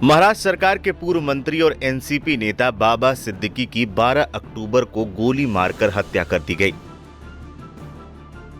महाराष्ट्र सरकार के पूर्व मंत्री और एनसीपी नेता बाबा सिद्दीकी की 12 अक्टूबर को गोली मारकर हत्या कर दी गई,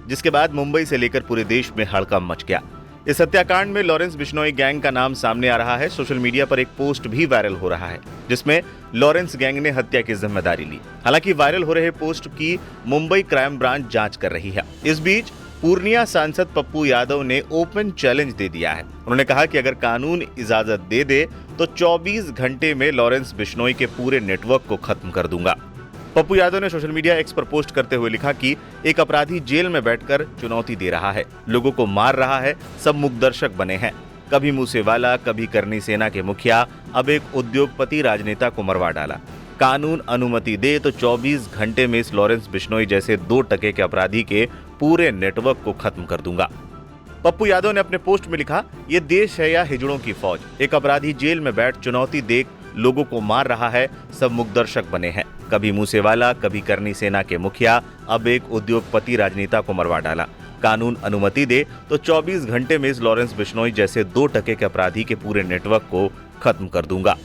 जिसके बाद मुंबई से लेकर पूरे देश में हड़कंप मच गया। इस हत्याकांड में लॉरेंस बिश्नोई गैंग का नाम सामने आ रहा है। सोशल मीडिया पर एक पोस्ट भी वायरल हो रहा है जिसमें लॉरेंस गैंग ने हत्या की जिम्मेदारी ली। हालांकि वायरल हो रहे पोस्ट की मुंबई क्राइम ब्रांच जांच कर रही है। इस बीच पूर्णिया सांसद पप्पू यादव ने ओपन चैलेंज दे दिया है। उन्होंने कहा कि अगर कानून इजाजत दे दे तो 24 घंटे में लॉरेंस बिश्नोई के पूरे नेटवर्क को खत्म कर दूंगा। पप्पू यादव ने सोशल मीडिया एक्स पर पोस्ट करते हुए लिखा कि एक अपराधी जेल में बैठकर चुनौती दे रहा है, लोगों को मार रहा है, सब मूकदर्शक बने हैं। कभी मूसेवाला, कभी करनी सेना के मुखिया, अब एक उद्योगपति राजनेता को मरवा डाला। कानून अनुमति दे तो 24 घंटे में इस लॉरेंस बिश्नोई जैसे 2 टके के अपराधी के पूरे नेटवर्क को खत्म कर दूंगा। पप्पू यादव ने अपने पोस्ट में लिखा, ये देश है या हिजड़ों की फौज, एक अपराधी जेल में बैठ चुनौती देख लोगों को मार रहा है, सब मूकदर्शक बने हैं। कभी मूसेवाला, कभी करनी सेना के मुखिया, अब एक उद्योगपति राजनेता को मरवा डाला। कानून अनुमति दे तो 24 घंटे में इस लॉरेंस बिश्नोई जैसे 2 टके के अपराधी के पूरे नेटवर्क को खत्म कर दूंगा।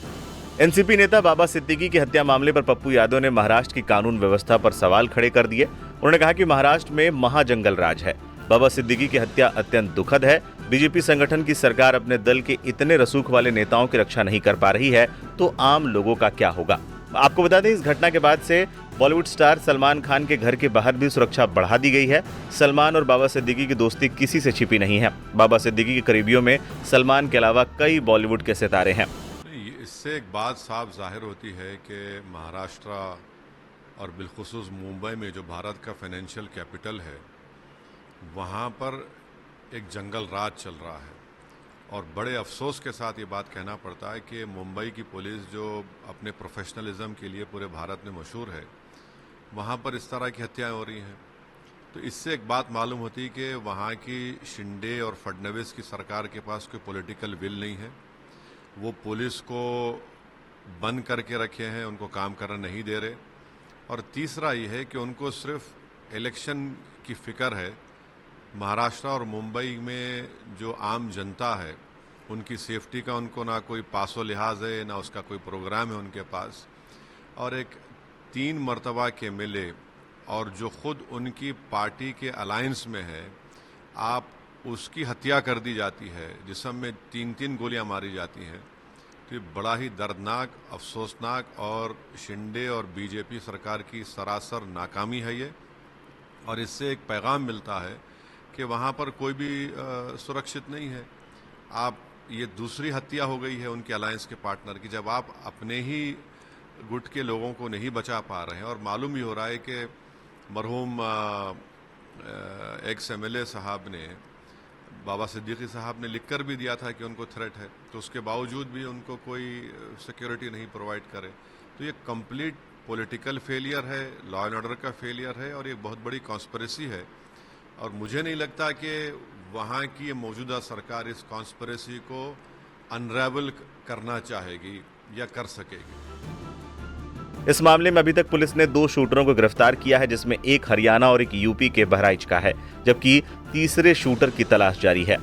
एनसीपी नेता बाबा सिद्दीकी की हत्या मामले पर पप्पू यादव ने महाराष्ट्र की कानून व्यवस्था पर सवाल खड़े कर दिए। उन्होंने कहा कि महाराष्ट्र में महाजंगल राज है। बाबा सिद्दीकी की हत्या अत्यंत दुखद है। बीजेपी संगठन की सरकार अपने दल के इतने रसूख वाले नेताओं की रक्षा नहीं कर पा रही है तो आम लोगों का क्या होगा। आपको बता दें, इस घटना के बाद से बॉलीवुड स्टार सलमान खान के घर के बाहर भी सुरक्षा बढ़ा दी गई है। सलमान और बाबा सिद्दीकी की दोस्ती किसी से छिपी नहीं है। बाबा सिद्दीकी के करीबियों में सलमान के अलावा कई बॉलीवुड के सितारे हैं। इससे एक बात साफ जाहिर होती है कि महाराष्ट्र और बिलखुसूस मुंबई में जो भारत का फाइनेंशियल कैपिटल है, वहाँ पर एक जंगल राज चल रहा है। और बड़े अफसोस के साथ ये बात कहना पड़ता है कि मुंबई की पुलिस जो अपने प्रोफेशनलिज्म के लिए पूरे भारत में मशहूर है, वहाँ पर इस तरह की हत्याएं हो रही हैं। तो इससे एक बात मालूम होती है कि वहाँ की शिंदे और फडणवीस की सरकार के पास कोई पॉलिटिकल विल नहीं है। वो पुलिस को बंद करके रखे हैं, उनको काम करना नहीं दे रहे। और तीसरा ये है कि उनको सिर्फ इलेक्शन की फिक्र है। महाराष्ट्र और मुंबई में जो आम जनता है, उनकी सेफ्टी का उनको ना कोई पासो लिहाज है, ना उसका कोई प्रोग्राम है उनके पास। और एक 3 मरतबा के मिले और जो खुद उनकी पार्टी के अलायंस में है, आप उसकी हत्या कर दी जाती है, जिसम में 3-3 गोलियां मारी जाती हैं। तो ये बड़ा ही दर्दनाक, अफसोसनाक और शिंदे और बीजेपी सरकार की सरासर नाकामी है ये। और इससे एक पैगाम मिलता है कि वहाँ पर कोई भी सुरक्षित नहीं है। आप ये दूसरी हत्या हो गई है उनके अलायंस के पार्टनर की, जब आप अपने ही गुट के लोगों को नहीं बचा पा रहे हैं। और मालूम भी हो रहा है कि मरहूम एक्स MLA साहब ने, बाबा सिद्दीकी साहब ने लिखकर भी दिया था कि उनको थ्रेट है, तो उसके बावजूद भी उनको कोई सिक्योरिटी नहीं प्रोवाइड करे। तो ये कंप्लीट पॉलिटिकल फेलियर है, लॉ एंड ऑर्डर का फेलियर है और ये बहुत बड़ी कॉन्स्पिरेसी है। और मुझे नहीं लगता कि वहाँ की मौजूदा सरकार इस कॉन्स्पिरेसी को अनरेवल करना चाहेगी या कर सकेगी। इस मामले में अभी तक पुलिस ने 2 शूटरों को गिरफ्तार किया है, जिसमें एक हरियाणा और एक यूपी के बहराइच का है, जबकि तीसरे शूटर की तलाश जारी है।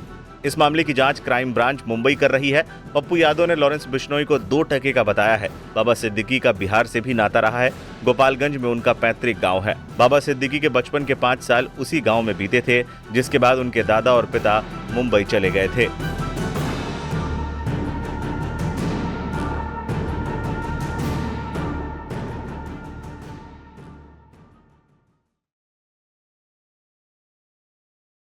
इस मामले की जांच क्राइम ब्रांच मुंबई कर रही है। पप्पू यादव ने लॉरेंस बिश्नोई को 2 टके का बताया है। बाबा सिद्दीकी का बिहार से भी नाता रहा है। गोपालगंज में उनका पैतृक गांव है। बाबा सिद्दीकी के बचपन के 5 साल उसी गांव में बीते थे, जिसके बाद उनके दादा और पिता मुंबई चले गए थे।